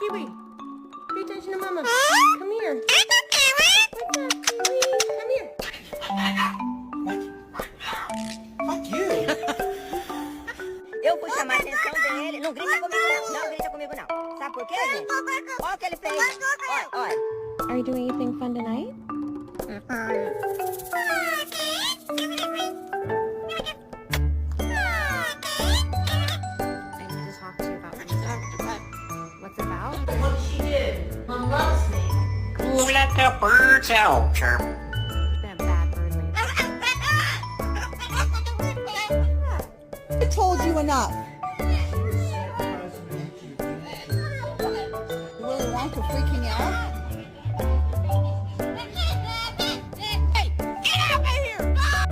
Kiwi, pay attention to Mama. Come here. What's up, Kiwi? Come here. Fuck you. Eu fui chamar a atenção dele. Não grita comigo, não. Não grita comigo, não. Sabe por quê, gente? Olha o que ele fez. Olha, olha. Are you doing anything fun tonight? I need to talk to you about something. What's about? What she did. Mom loves me. Oh, let the birds out, chirp. Been a bad bird lately. I told you enough. Willy Wonka freaking out?